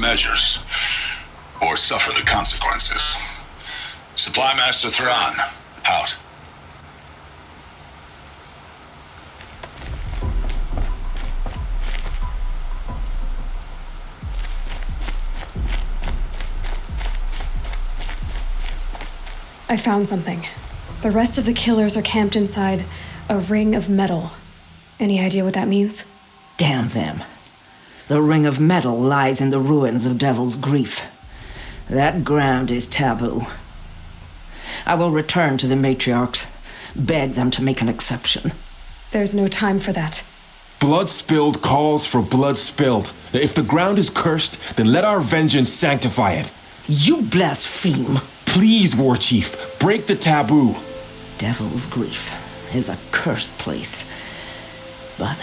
measures, or suffer the consequences. Supply Master Thrawn, out. I found something. The rest of the killers are camped inside a ring of metal. Any idea what that means? Damn them. The ring of metal lies in the ruins of Devil's Grief. That ground is taboo. I will return to the matriarchs, beg them to make an exception. There's no time for that. Blood spilled calls for blood spilled. If the ground is cursed, then let our vengeance sanctify it. You blaspheme. Please, War Chief, break the taboo. Devil's Grief is a cursed place. But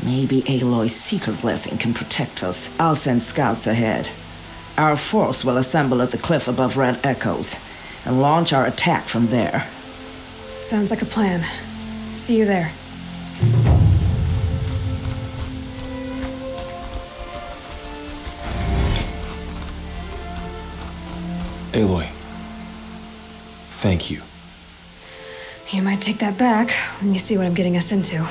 maybe Aloy's secret blessing can protect us. I'll send scouts ahead. Our force will assemble at the cliff above Red Echoes and launch our attack from there. Sounds like a plan. See you there. Aloy, thank you. You might take that back when you see what I'm getting us into.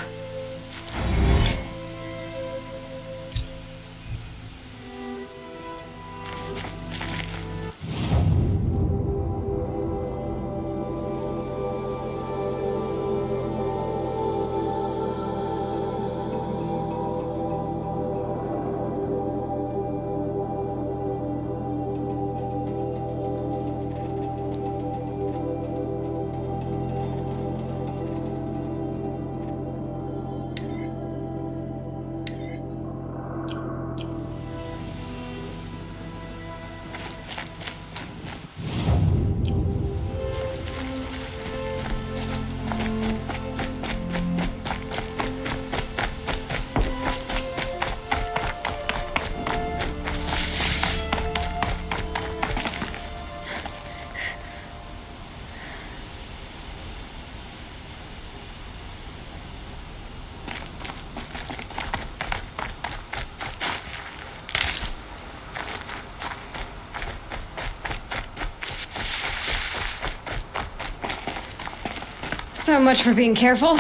So much for being careful.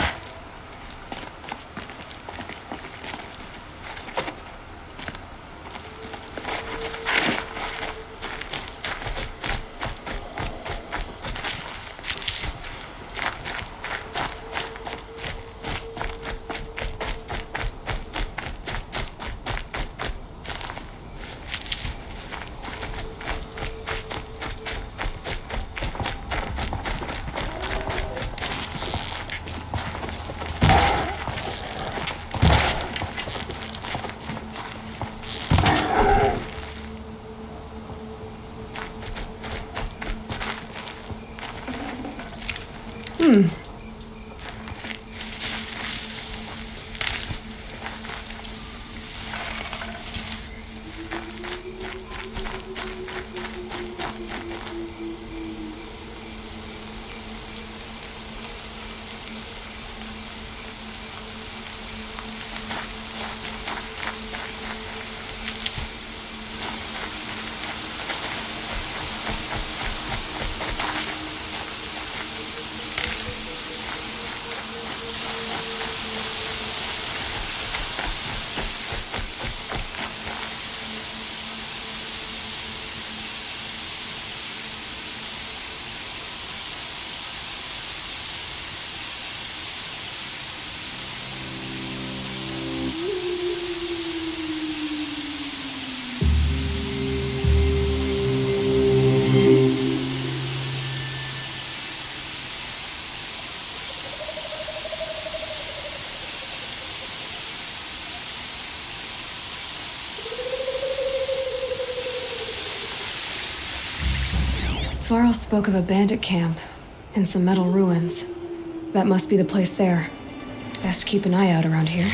Varl spoke of a bandit camp and some metal ruins. That must be the place there. Best keep an eye out around here.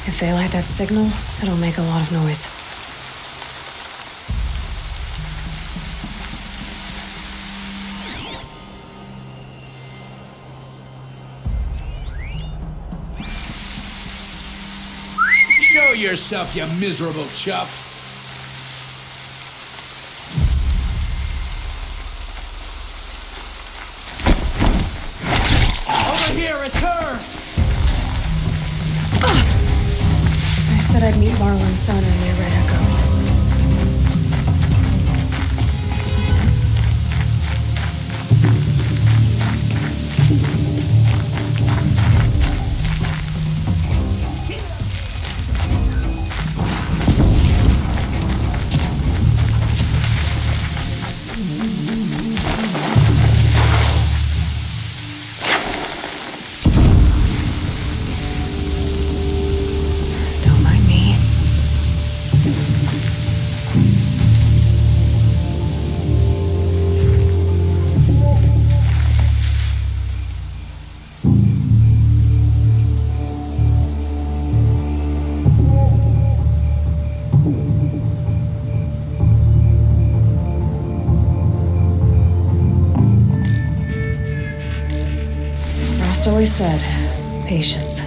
If they light that signal, it'll make a lot of noise. yourself, you miserable chuff. Over here, return! I said I'd meet Marlon's son in the Red Echoes. Don't mind me. Frost always said, patience.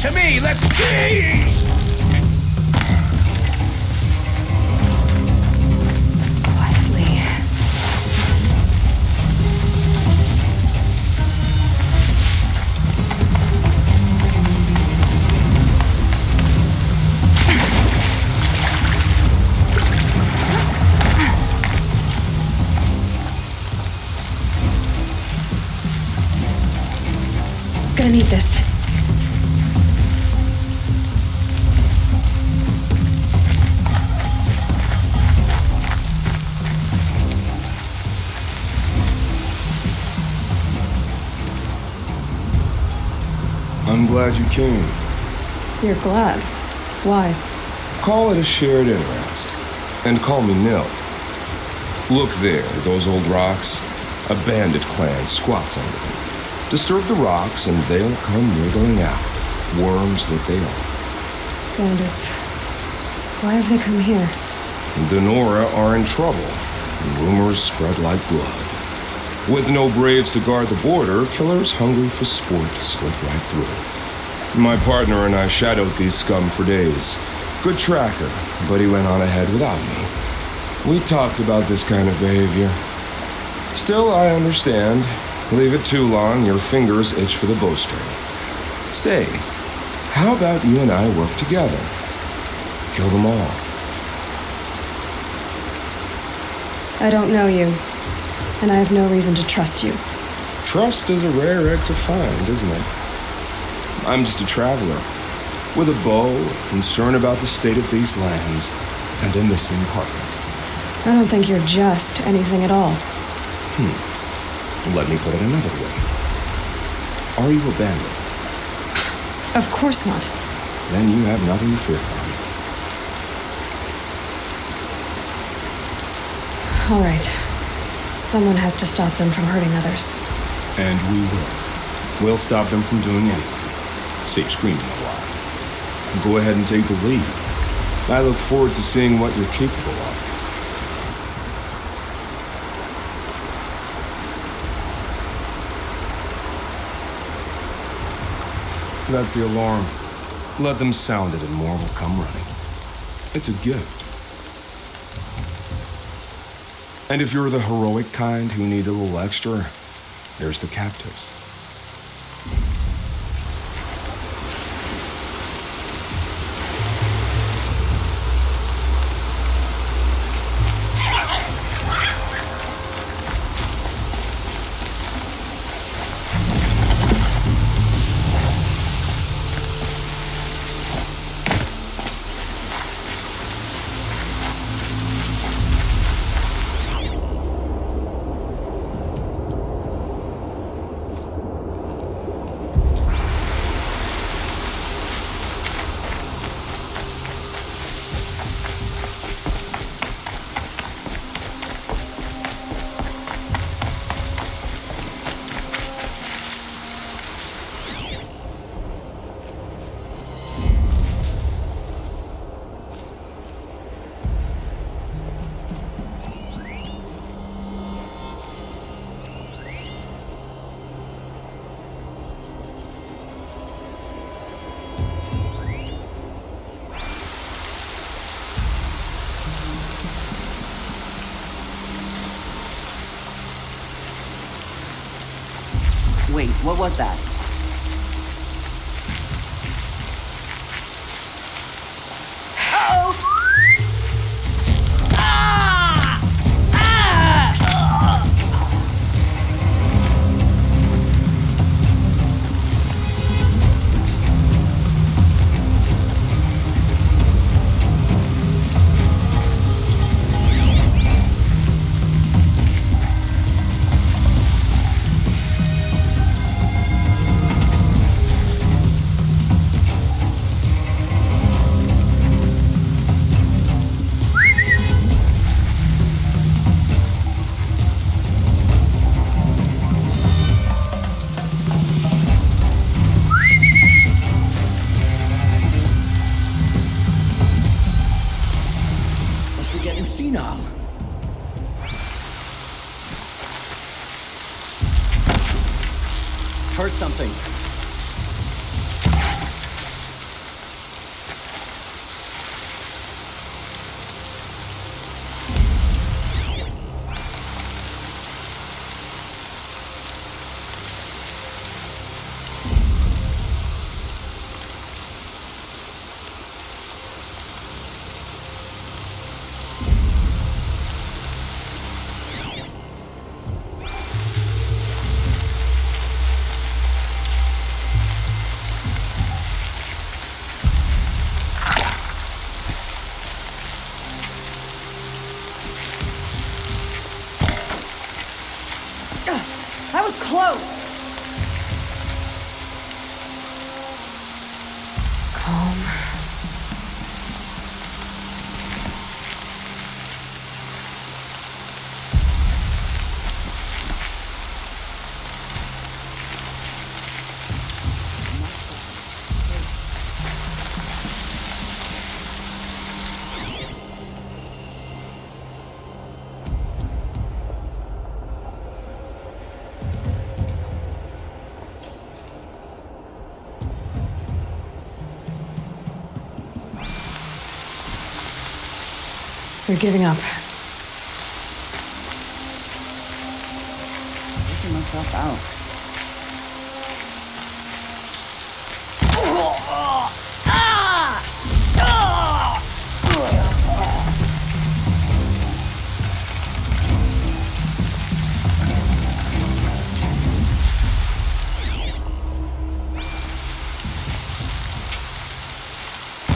To me, let's tease! Quietly. Gonna need this. I'm glad you came. You're glad. Why? Call it a shared interest. And call me Nil. Look there, those old rocks. A bandit clan squats under them. Disturb the rocks and they'll come wriggling out. Worms that they are. Bandits. Why have they come here? The Nora are in trouble. And rumors spread like blood. With no braves to guard the border, killers hungry for sport slip right through. My partner and I shadowed these scum for days. Good tracker, but he went on ahead without me. We talked about this kind of behavior. Still, I understand. Leave it too long, your fingers itch for the bowstring. Say, how about you and I work together? Kill them all. I don't know you, and I have no reason to trust you. Trust is a rare egg to find, isn't it? I'm just a traveler, with a bow, concern about the state of these lands, and a missing partner. I don't think you're just anything at all. Let me put it another way. Are you a bandit? Of course not. Then you have nothing to fear from me. All right. Someone has to stop them from hurting others. And we will. We'll stop them from doing anything. Save screaming a while. Go ahead and take the lead. I look forward to seeing what you're capable of. That's the alarm. Let them sound it and more will come running. It's a gift. And if you're the heroic kind who needs a little extra, there's the captives. Wait, what was that? Senile. Heard something. That was close! Calm. you're giving up. Taking myself out.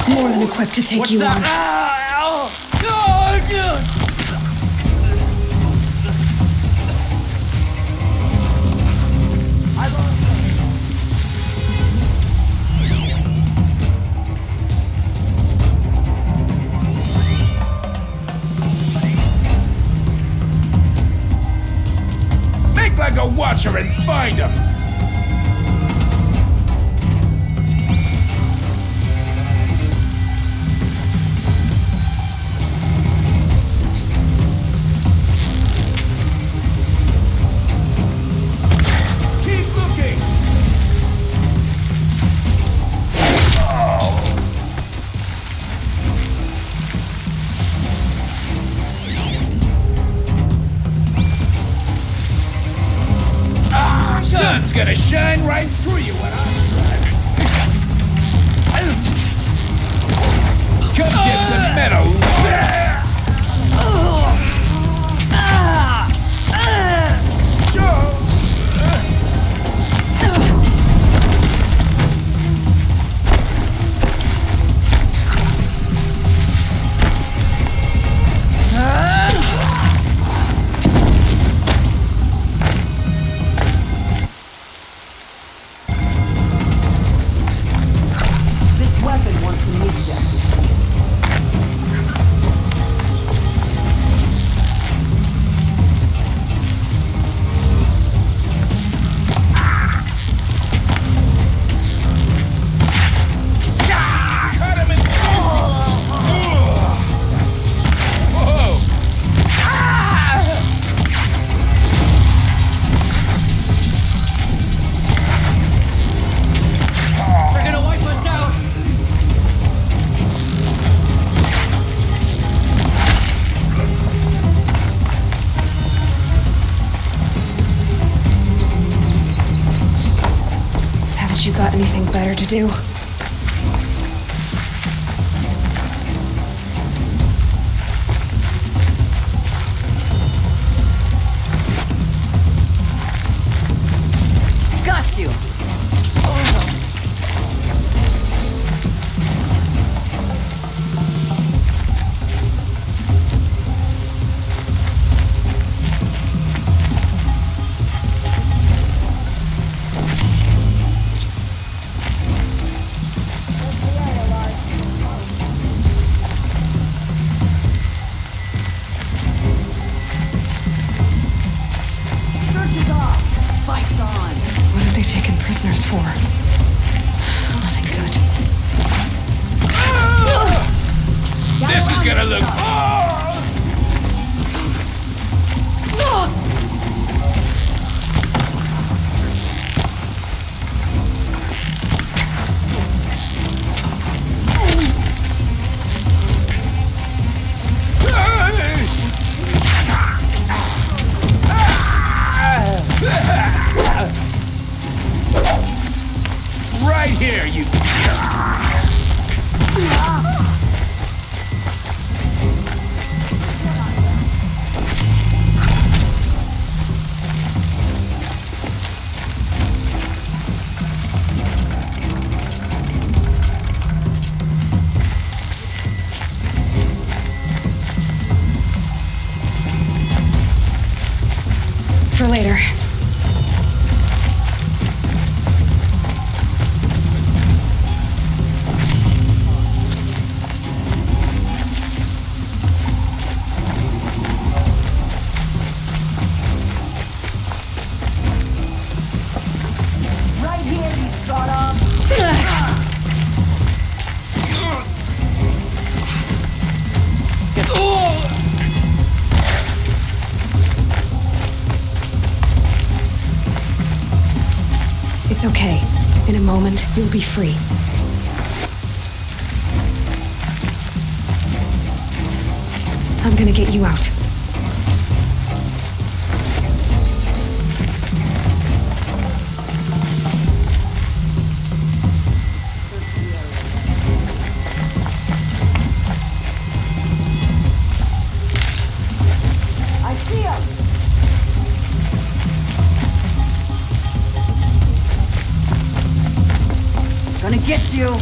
More than equipped to take you on. Make like a watcher and find him! Keep looking! Sun's gonna shine right through you when I strike. Come get some metal. This weapon wants to meet you. Cut him in. Whoa! They're gonna wipe us out. Haven't you got anything better to do? Got you. Search is off. Fight's on. What are they taking prisoners for? Nothing good. This is gonna look. Right here, you. For later. Right here, you sawed-offs. It's okay. In a moment, you'll be free. I'm gonna get you out. I see him! Gonna get you!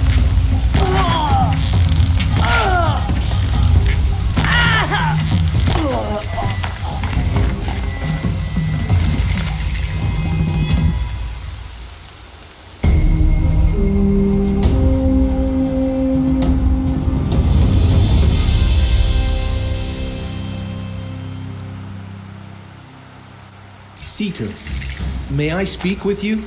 Seeker, may I speak with you?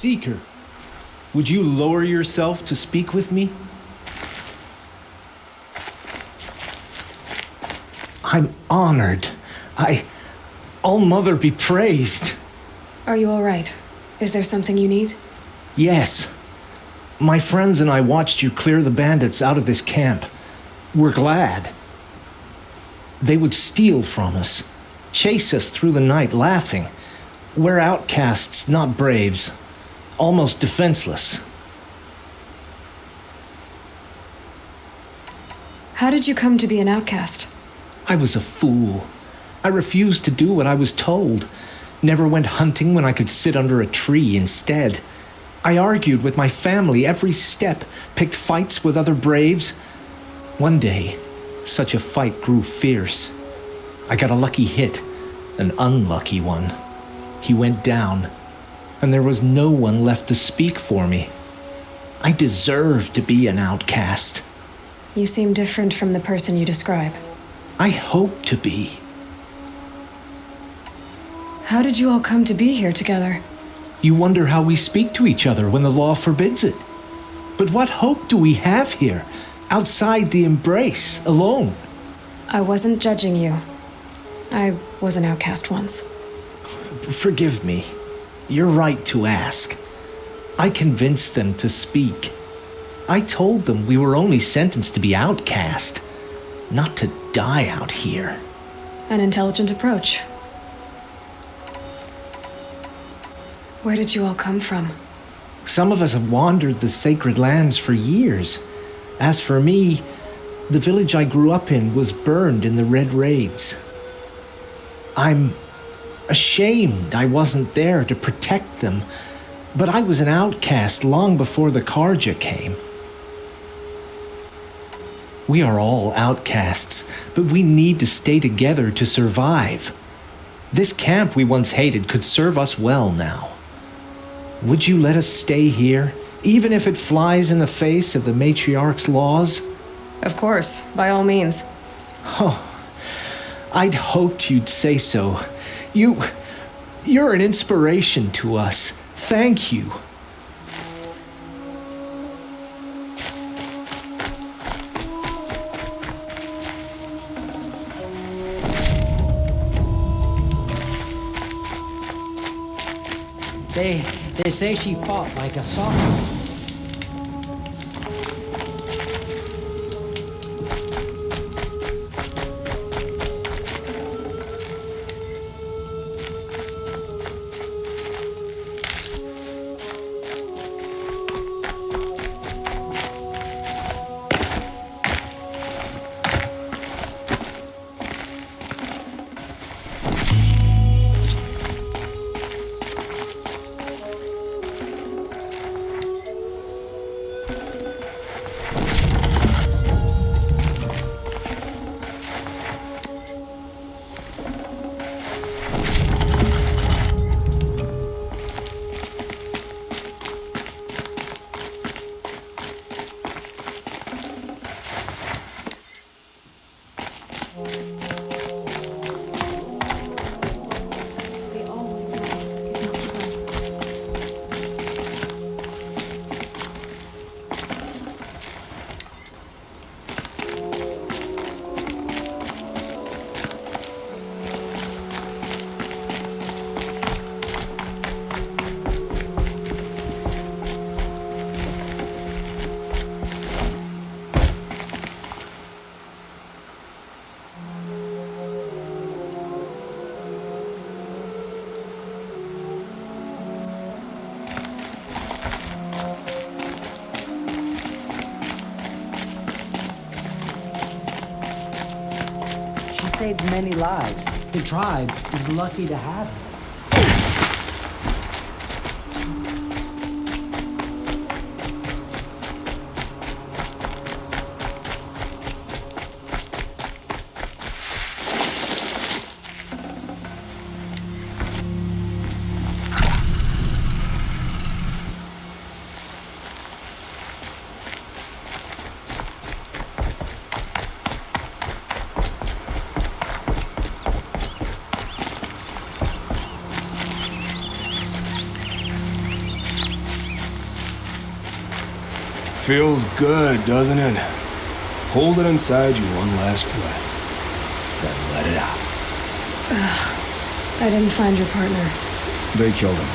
Seeker, would you lower yourself to speak with me? I'm honored. All-Mother be praised. Are you all right? Is there something you need? Yes. My friends and I watched you clear the bandits out of this camp. We're glad. They would steal from us, chase us through the night laughing. We're outcasts, not braves. Almost defenseless. How did you come to be an outcast? I was a fool. I refused to do what I was told. Never went hunting when I could sit under a tree instead. I argued with my family every step, picked fights with other braves. One day, such a fight grew fierce. I got a lucky hit, an unlucky one. He went down, and there was no one left to speak for me. I deserved to be an outcast. You seem different from the person you describe. I hope to be. How did you all come to be here together? You wonder how we speak to each other when the law forbids it. But what hope do we have here, outside the embrace, alone? I wasn't judging you. I was an outcast once. Forgive me. You're right to ask. I convinced them to speak. I told them we were only sentenced to be outcast, not to die out here. An intelligent approach. Where did you all come from? Some of us have wandered the sacred lands for years. As for me, the village I grew up in was burned in the Red Raids. I'm ashamed I wasn't there to protect them, but I was an outcast long before the Karja came. We are all outcasts, but we need to stay together to survive. This camp we once hated could serve us well now. Would you let us stay here, even if it flies in the face of the matriarch's laws? Of course, by all means. Oh, I'd hoped you'd say so. You're an inspiration to us. Thank you. They say she fought like a softy. Saved many lives. The tribe is lucky to have her. Feels good, doesn't it? Hold it inside you one last breath, then let it out. I didn't find your partner. They killed him.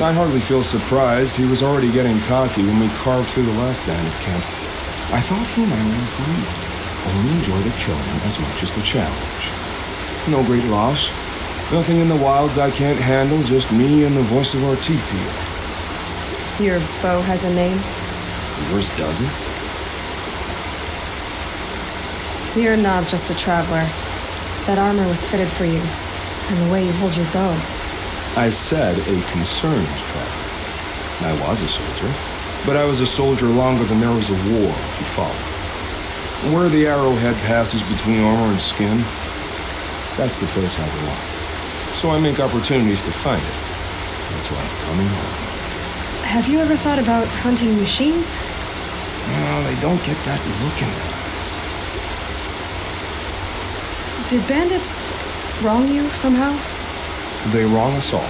I hardly feel surprised. He was already getting cocky when we carved through the last bandit camp. I thought he and I would agree. Only enjoy the killing as much as the challenge. No great loss. Nothing in the wilds I can't handle, just me and the voice of our teeth here. Your bow has a name? Yours doesn't? You're not just a traveler. That armor was fitted for you, and the way you hold your bow. I said a concerned traveler. I was a soldier, but I was a soldier longer than there was a war, if you follow. Where the arrowhead passes between armor and skin, that's the place I belong. So I make opportunities to find it. That's why I'm coming home. Have you ever thought about hunting machines? No, they don't get that look in their eyes. Did bandits wrong you somehow? They wrong us all.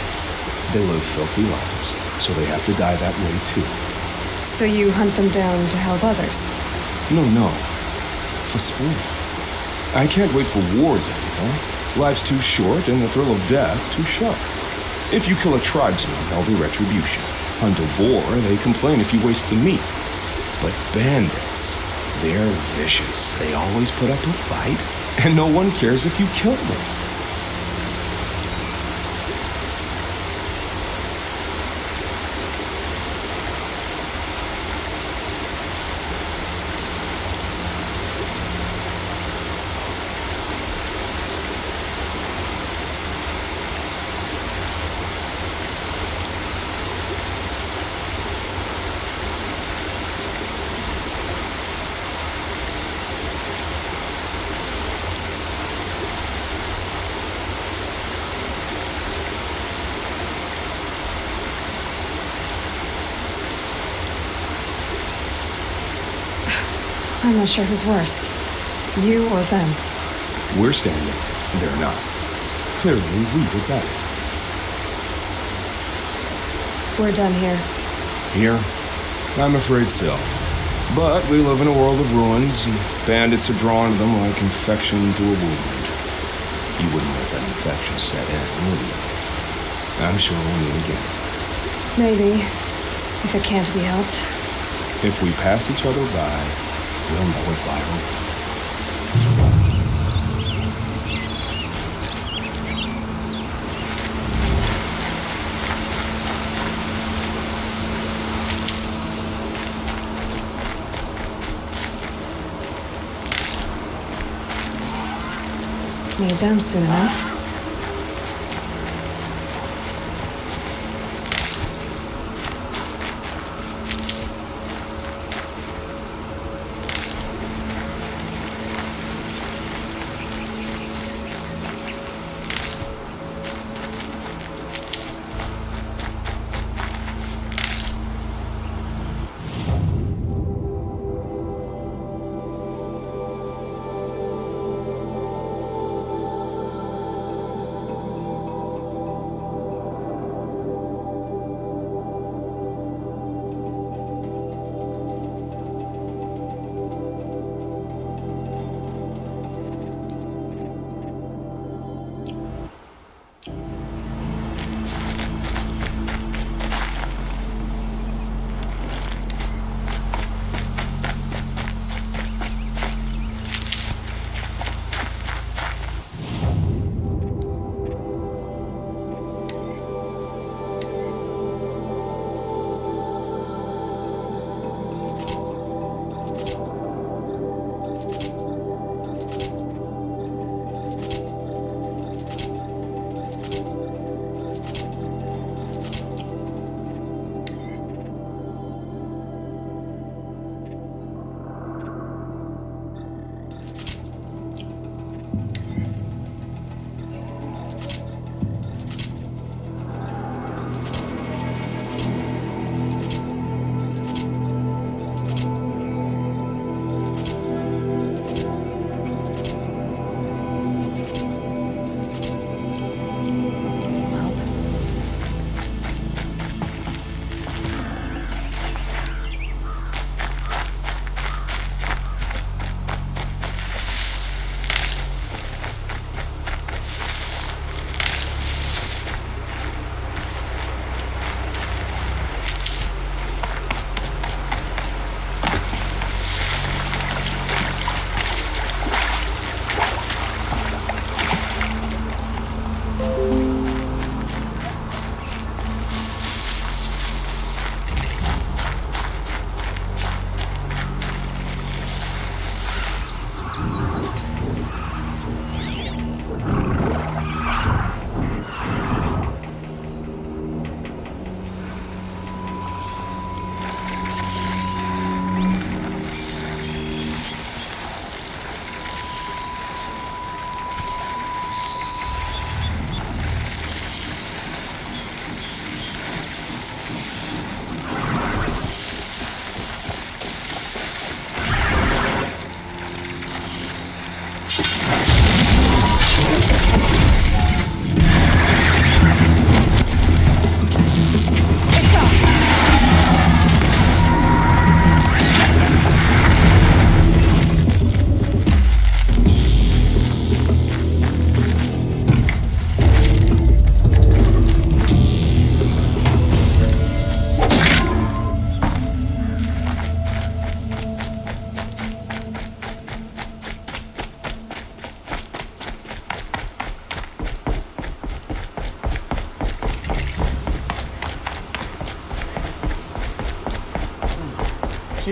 They live filthy lives, so they have to die that way too. So you hunt them down to help others? No. For sport. I can't wait for wars anymore. Life's too short and the thrill of death too sharp. If you kill a tribesman, there'll be retribution. Hunt a boar, they complain if you waste the meat. But bandits, they're vicious. They always put up a fight, and no one cares if you kill them. I'm not sure who's worse. You or them. We're standing, they're not. Clearly, we did better. We're done here. Here? I'm afraid so. But we live in a world of ruins, and bandits are drawn to them like infection to a wound. You wouldn't let that infection set in, would you? I'm sure we'll meet again. Maybe. If it can't be helped. If we pass each other by, we'll know it viral. Need them soon enough.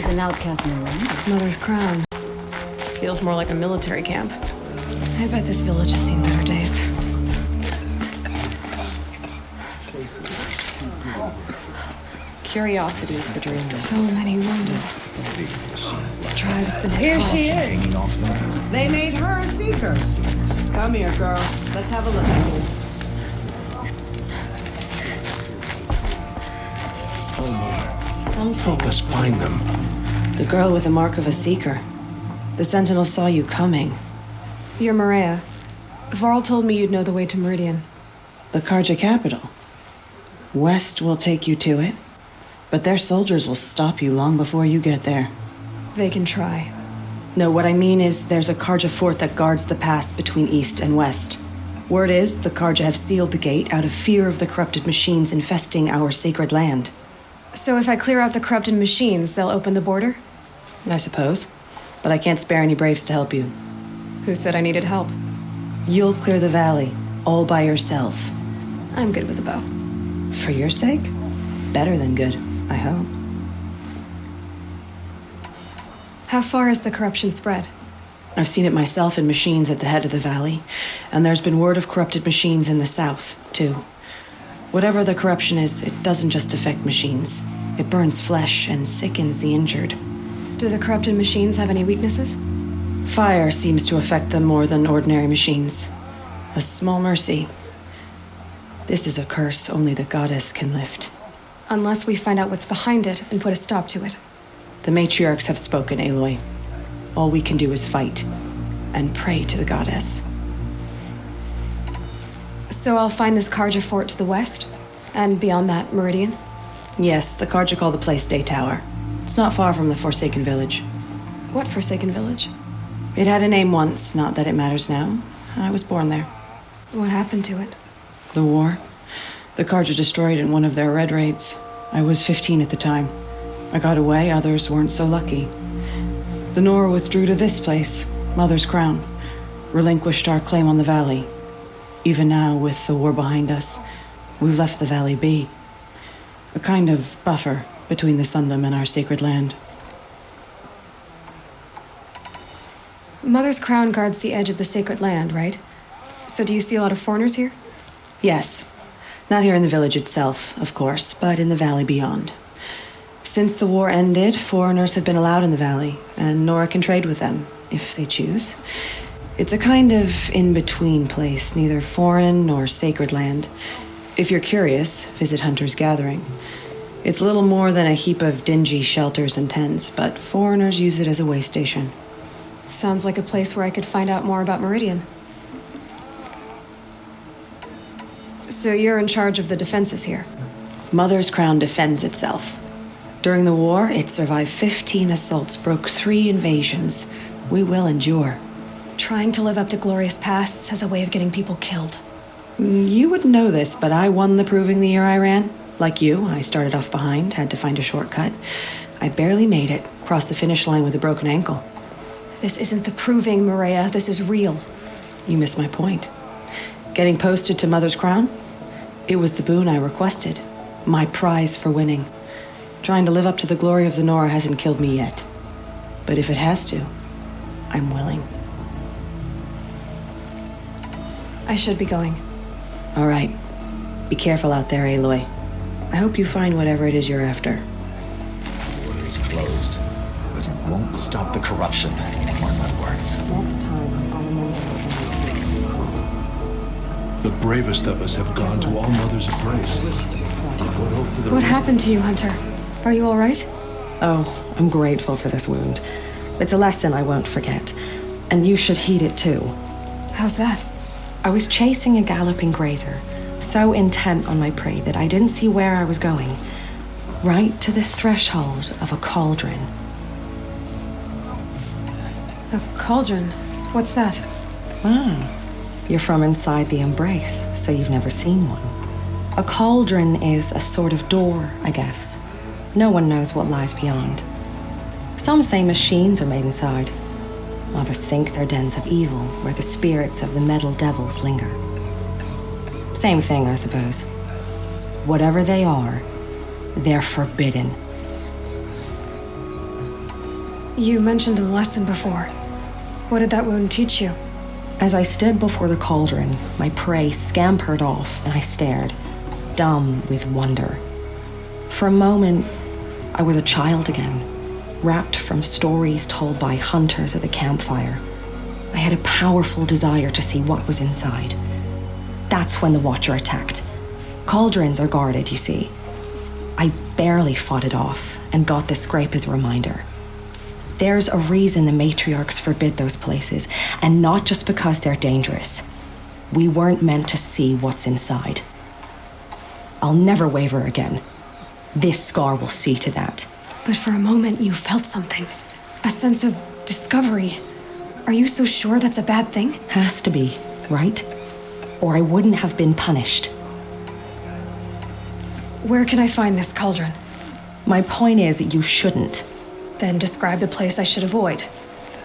He's an outcast no longer. Mother's Crown. Feels more like a military camp. I bet this village has seen better days. Curiosities for dreamers. So many wounded. The tribe's been Here hit she hard. is. They made her a seeker. Come here, girl. Let's have a look. Help us find them. The girl with the mark of a seeker. The Sentinel saw you coming. You're Maria. Varl told me you'd know the way to Meridian. The Karja capital. West will take you to it, but their soldiers will stop you long before you get there. They can try. No, what I mean is there's a Karja fort that guards the pass between east and west. Word is the Karja have sealed the gate out of fear of the corrupted machines infesting our sacred land. So if I clear out the corrupted machines, they'll open the border? I suppose. But I can't spare any braves to help you. Who said I needed help? You'll clear the valley, all by yourself. I'm good with a bow. For your sake? Better than good, I hope. How far has the corruption spread? I've seen it myself in machines at the head of the valley, and there's been word of corrupted machines in the south, too. Whatever the corruption is, it doesn't just affect machines. It burns flesh and sickens the injured. Do the corrupted machines have any weaknesses? Fire seems to affect them more than ordinary machines. A small mercy. This is a curse only the goddess can lift. Unless we find out what's behind it and put a stop to it. The matriarchs have spoken, Aloy. All we can do is fight and pray to the goddess. So I'll find this Karja fort to the west? And beyond that, Meridian? Yes, the Karja call the place Day Tower. It's not far from the Forsaken Village. What Forsaken Village? It had a name once, not that it matters now. I was born there. What happened to it? The war. The Karja destroyed in one of their red raids. I was 15 at the time. I got away, others weren't so lucky. The Nora withdrew to this place, Mother's Crown, relinquished our claim on the valley. Even now, with the war behind us, we've left the valley be. A kind of buffer between the Sundom and our sacred land. Mother's Crown guards the edge of the sacred land, right? So do you see a lot of foreigners here? Yes. Not here in the village itself, of course, but in the valley beyond. Since the war ended, foreigners have been allowed in the valley, and Nora can trade with them, if they choose. It's a kind of in-between place, neither foreign nor sacred land. If you're curious, visit Hunter's Gathering. It's little more than a heap of dingy shelters and tents, but foreigners use it as a way station. Sounds like a place where I could find out more about Meridian. So you're in charge of the defenses here? Mother's Crown defends itself. During the war, it survived 15 assaults, broke 3 invasions. We will endure. Trying to live up to glorious pasts has a way of getting people killed. You wouldn't know this, but I won the proving the year I ran. Like you, I started off behind, had to find a shortcut. I barely made it, crossed the finish line with a broken ankle. This isn't the proving, Maria. This is real. You missed my point. Getting posted to Mother's Crown? It was the boon I requested. My prize for winning. Trying to live up to the glory of the Nora hasn't killed me yet. But if it has to, I'm willing. I should be going. All right. Be careful out there, Aloy. I hope you find whatever it is you're after. The border is closed, but it won't stop the corruption. Mark my words. Next time, I'll remember. The bravest of us have gone to All Mother's embrace. What happened to you, Hunter? Are you all right? Oh, I'm grateful for this wound. It's a lesson I won't forget. And you should heed it too. How's that? I was chasing a galloping grazer, so intent on my prey that I didn't see where I was going. Right to the threshold of a cauldron. A cauldron? What's that? Ah, you're from inside the embrace, so you've never seen one. A cauldron is a sort of door, I guess. No one knows what lies beyond. Some say machines are made inside. Others think they're dens of evil, where the spirits of the metal devils linger. Same thing, I suppose. Whatever they are, they're forbidden. You mentioned a lesson before. What did that wound teach you? As I stood before the cauldron, my prey scampered off, and I stared, dumb with wonder. For a moment, I was a child again, wrapped from stories told by hunters at the campfire. I had a powerful desire to see what was inside. That's when the Watcher attacked. Cauldrons are guarded, you see. I barely fought it off, and got the scrape as a reminder. There's a reason the matriarchs forbid those places, and not just because they're dangerous. We weren't meant to see what's inside. I'll never waver again. This scar will see to that. But for a moment, you felt something. A sense of discovery. Are you so sure that's a bad thing? Has to be, right? Or I wouldn't have been punished. Where can I find this cauldron? My point is that you shouldn't. Then describe the place I should avoid.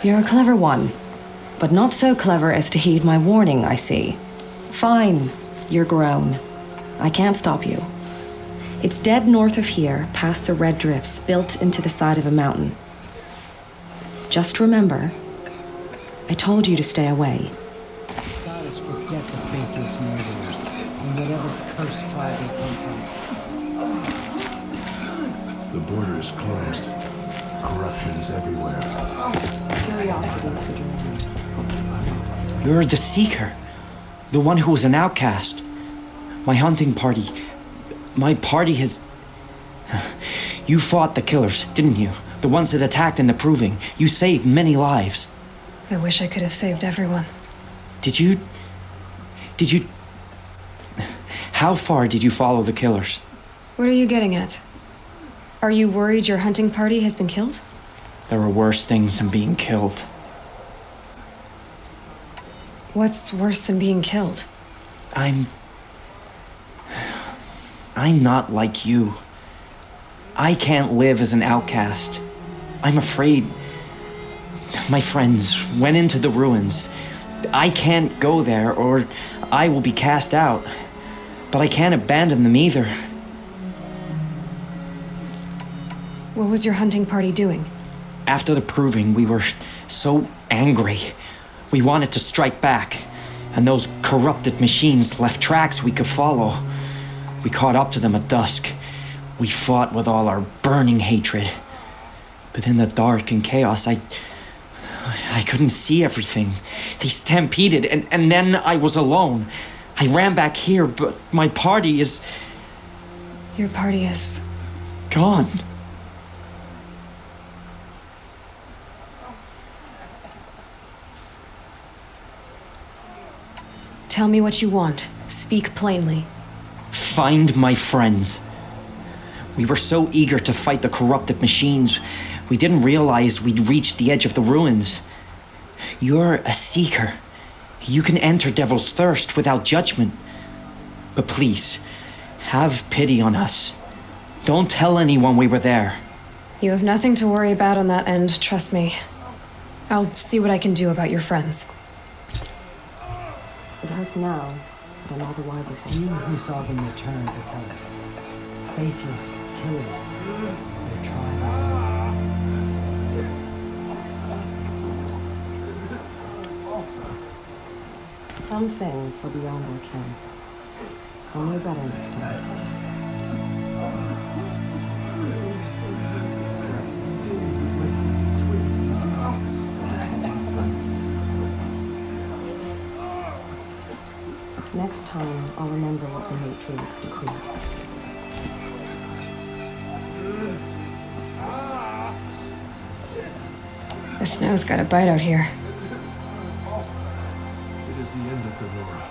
You're a clever one, but not so clever as to heed my warning, I see. Fine, you're grown. I can't stop you. It's dead north of here, past the red drifts built into the side of a mountain. Just remember, I told you to stay away. Let us forget the faithless murderers and whatever cursed tribe they come from. The border is closed. Corruption is everywhere. Curiosities for dreams. You're the Seeker. The one who was an outcast. My hunting party. My party has... You fought the killers, didn't you? The ones that attacked in the Proving. You saved many lives. I wish I could have saved everyone. Did you... How far did you follow the killers? What are you getting at? Are you worried your hunting party has been killed? There are worse things than being killed. What's worse than being killed? I'm not like you. I can't live as an outcast. I'm afraid. My friends went into the ruins. I can't go there or I will be cast out. But I can't abandon them either. What was your hunting party doing? After the Proving, we were so angry. We wanted to strike back. And those corrupted machines left tracks we could follow. We caught up to them at dusk. We fought with all our burning hatred. But in the dark and chaos, I couldn't see everything. They stampeded, and then I was alone. I ran back here, but my party is... Your party is... gone. Tell me what you want. Speak plainly. Find my friends. We were so eager to fight the corrupted machines, we didn't realize we'd reached the edge of the ruins. You're a seeker. You can enter Devil's Thirst without judgment. But please, have pity on us. Don't tell anyone we were there. You have nothing to worry about on that end, trust me. I'll see what I can do about your friends. It hurts now, but I'm all the wiser for You who saw them return to tell it. Faithless killers. Their tribe. Some things are beyond our ken. I'll know better next time. Next time, I'll remember what the matriarchs decreed. The snow's got a bite out here. It is the end of the Nora.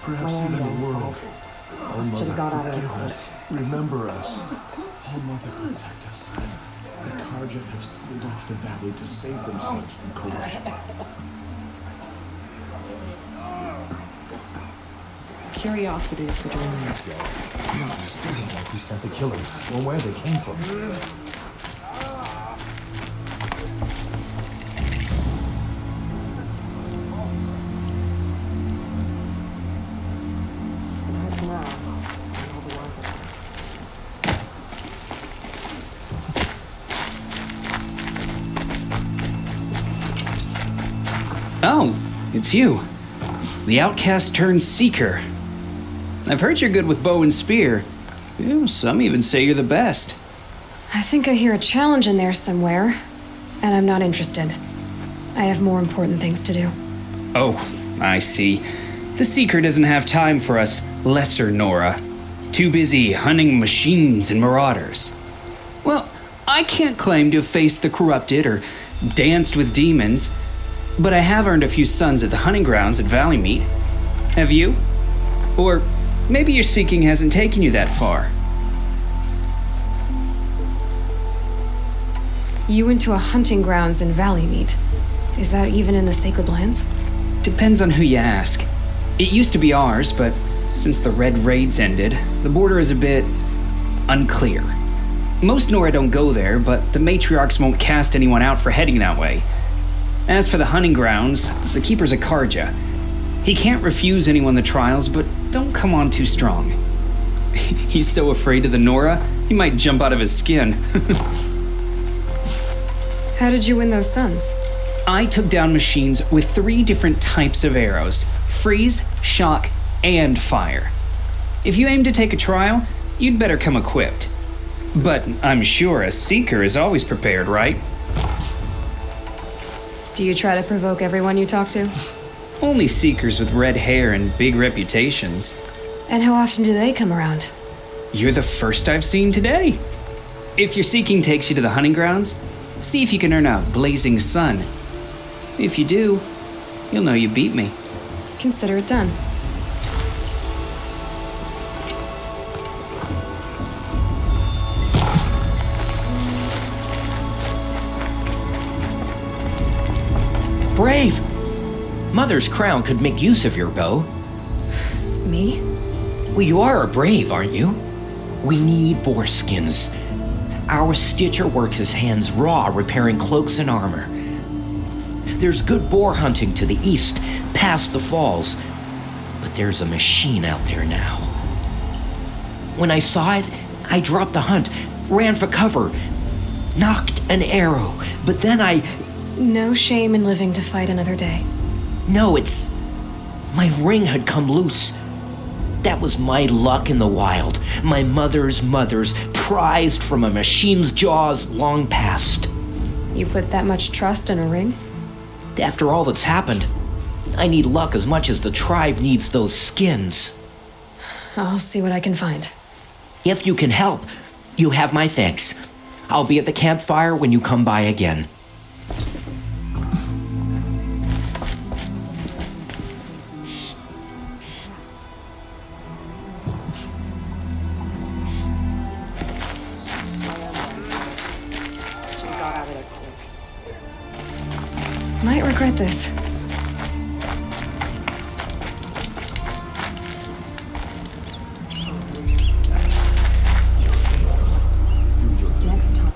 Perhaps My even own the world. fault. Oh, Mother, Should've got out of forgive there us. Remember us. Oh, Mother, protect us. The Karja have sealed off the valley to save themselves from corruption. Curiosities for dreams. I still don't know who sent the killers or where they came from. It hurts now. I'm all the wiser. Oh, it's you. The outcast turned seeker. I've heard you're good with bow and spear. Some even say you're the best. I think I hear a challenge in there somewhere, and I'm not interested. I have more important things to do. Oh, I see. The Seeker doesn't have time for us lesser Nora. Too busy hunting machines and marauders. Well, I can't claim to have faced the corrupted or danced with demons, but I have earned a few suns at the hunting grounds at Valleymeet. Have you? Or maybe your seeking hasn't taken you that far. You went to a hunting grounds in Valleymeet. Is that even in the Sacred Lands? Depends on who you ask. It used to be ours, but since the Red Raids ended, the border is a bit unclear. Most Nora don't go there, but the matriarchs won't cast anyone out for heading that way. As for the hunting grounds, the keeper's a Karja. He can't refuse anyone the trials, but don't come on too strong. He's so afraid of the Nora, he might jump out of his skin. How did you win those suns? I took down machines with 3 different types of arrows: freeze, shock, and fire. If you aim to take a trial, you'd better come equipped. But I'm sure a seeker is always prepared, right? Do you try to provoke everyone you talk to? Only seekers with red hair and big reputations. And how often do they come around? You're the first I've seen today. If your seeking takes you to the hunting grounds, see if you can earn a blazing sun. If you do, you'll know you beat me. Consider it done. Brave! Mother's crown could make use of your bow. Me? Well, you are a brave, aren't you? We need boar skins. Our Stitcher works his hands raw repairing cloaks and armor. There's good boar hunting to the east, past the falls, but there's a machine out there now. When I saw it, I dropped the hunt, ran for cover, knocked an arrow, but then I... No shame in living to fight another day. No, it's... My ring had come loose. That was my luck in the wild. My mother's prized from a machine's jaws long past. You put that much trust in a ring? After all that's happened, I need luck as much as the tribe needs those skins. I'll see what I can find. If you can help, you have my thanks. I'll be at the campfire when you come by again. Might regret this. Next time.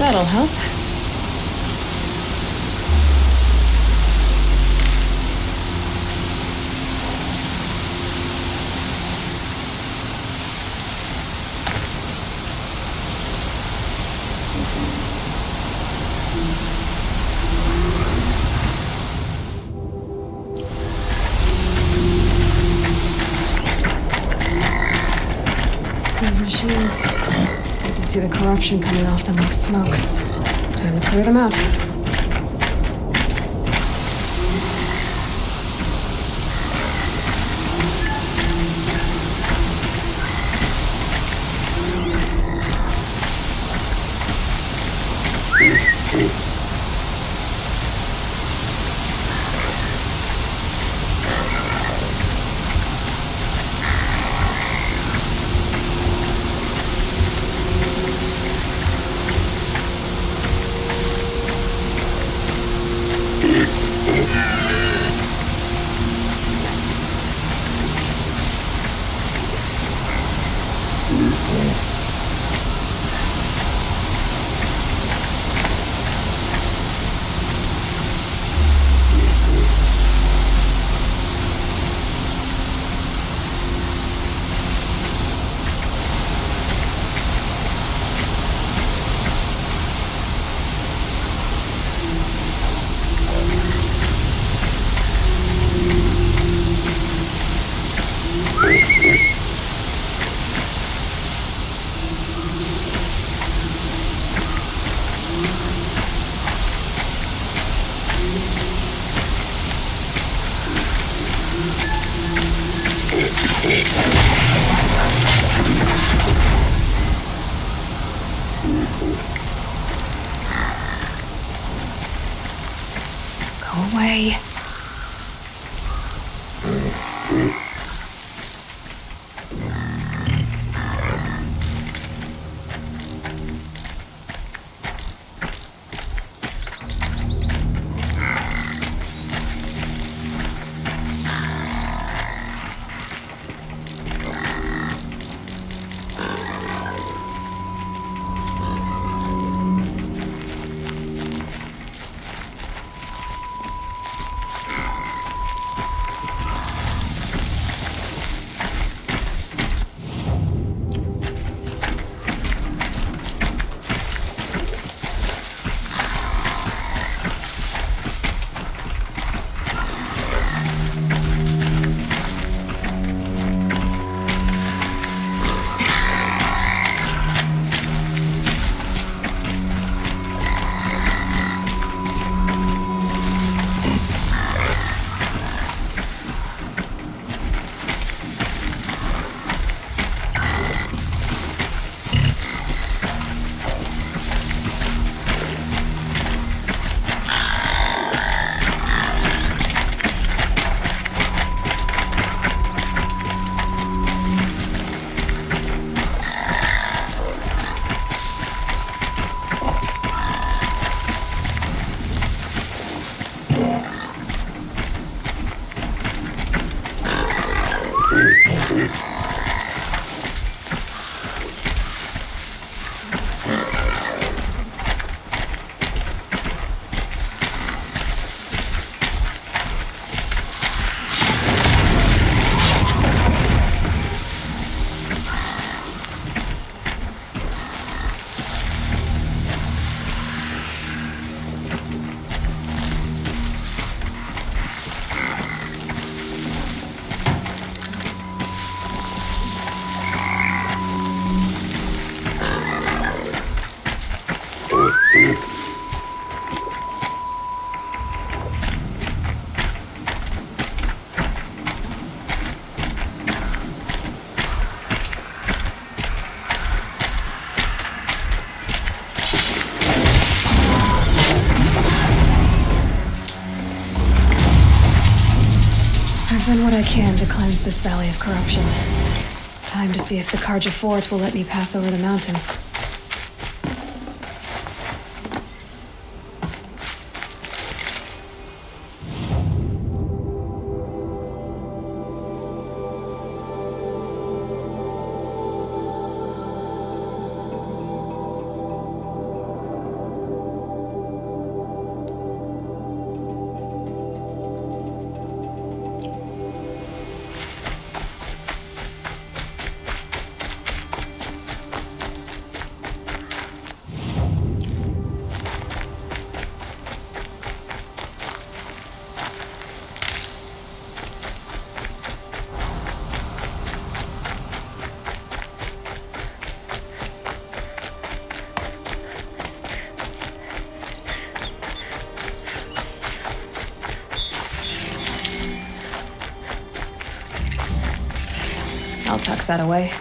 That'll help. Those machines. You can see the corruption coming off them like smoke. Time to clear them out. Go away. I've done what I can to cleanse this valley of corruption. Time to see if the Karja fort will let me pass over the mountains. I'll tuck that away.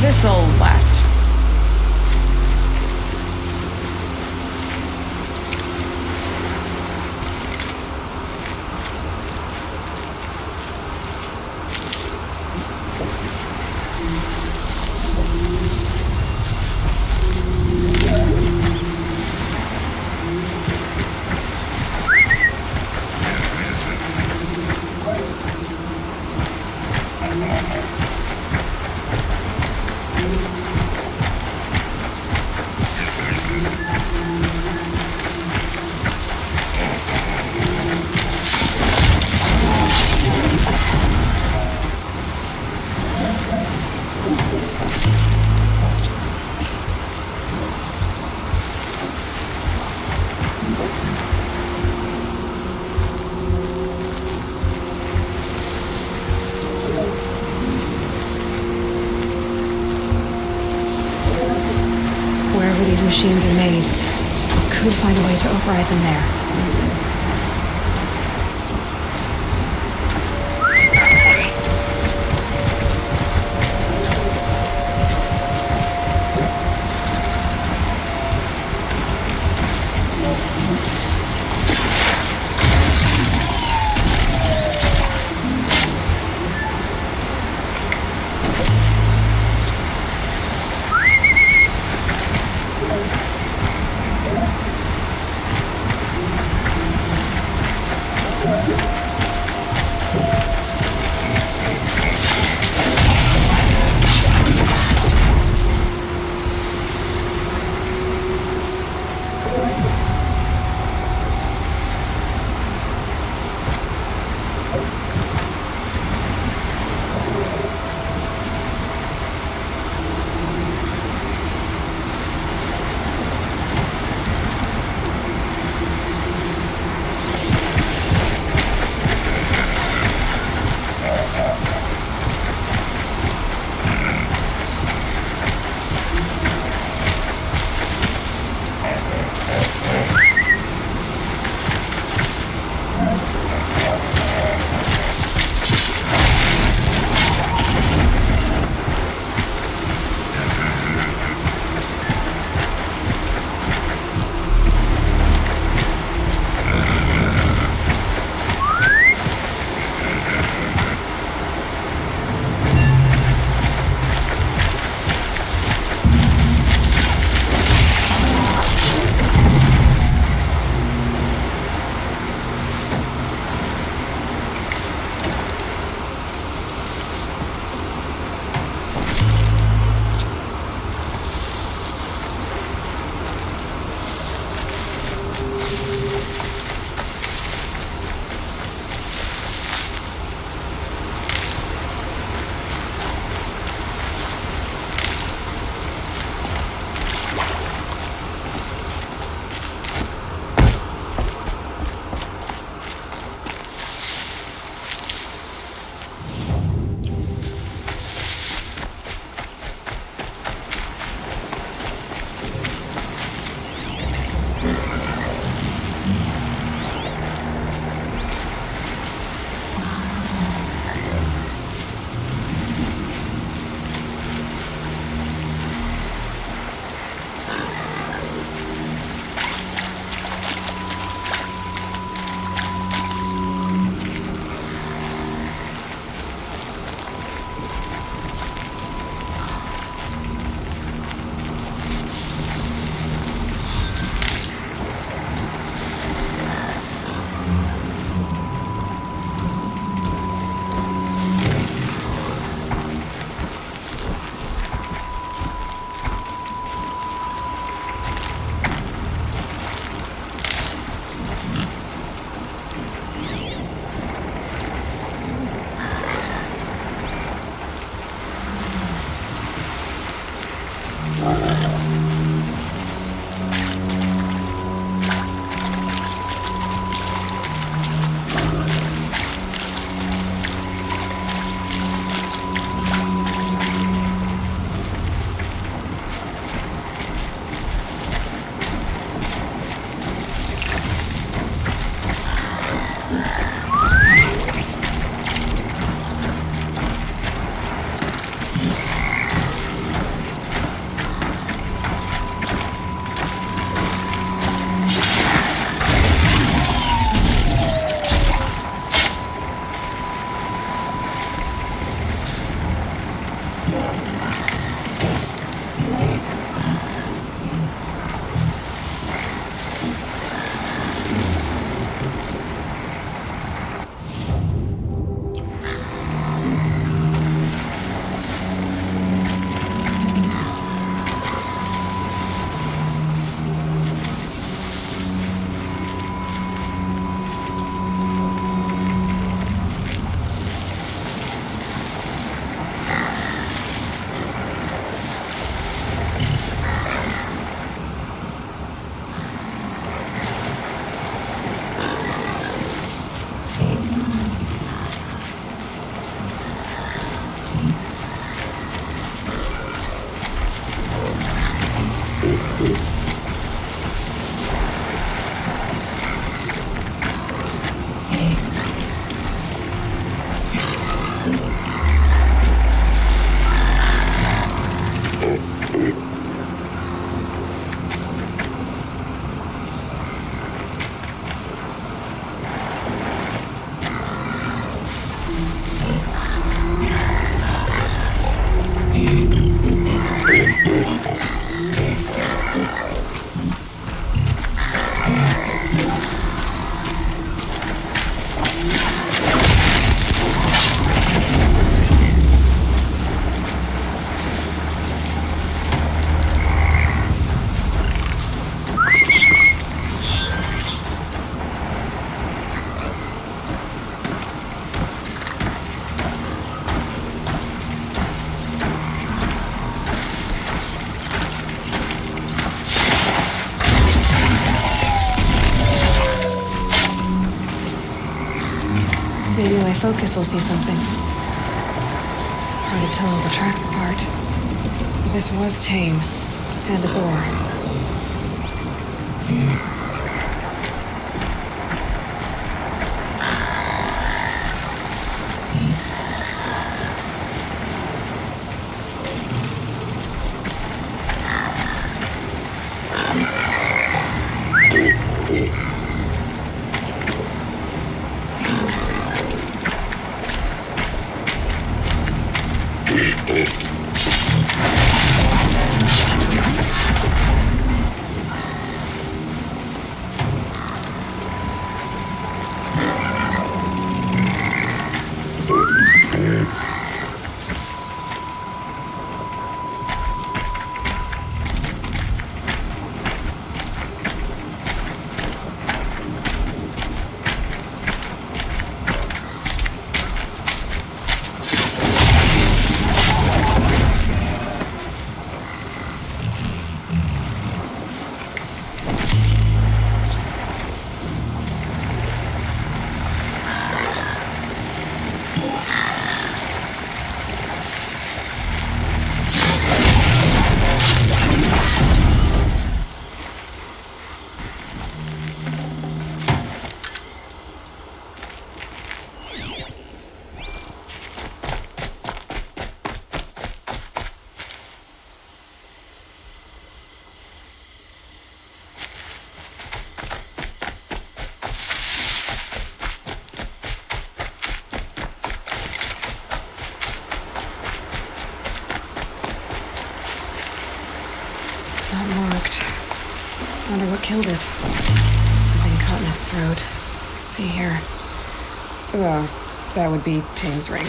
This'll last. Wherever these machines are made, I could find a way to override them there. Maybe my focus will see something. Hard to tell all the tracks apart. But this was tame. And a bore. It's not marked. Wonder what killed it. Something caught in its throat. Let's see here. That would be Tame's ring.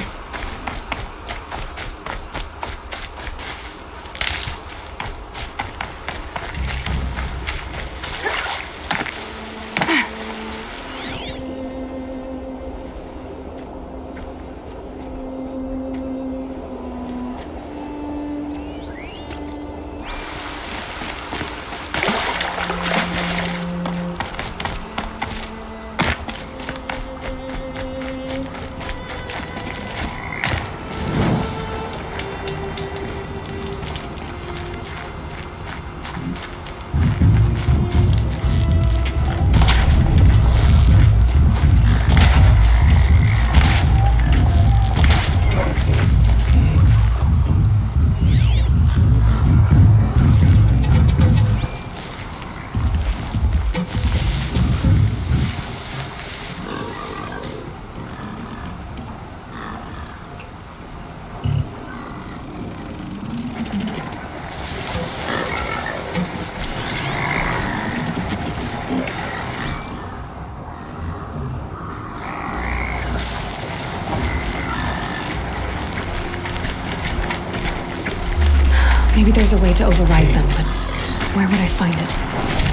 there's a way to override them, but where would I find it?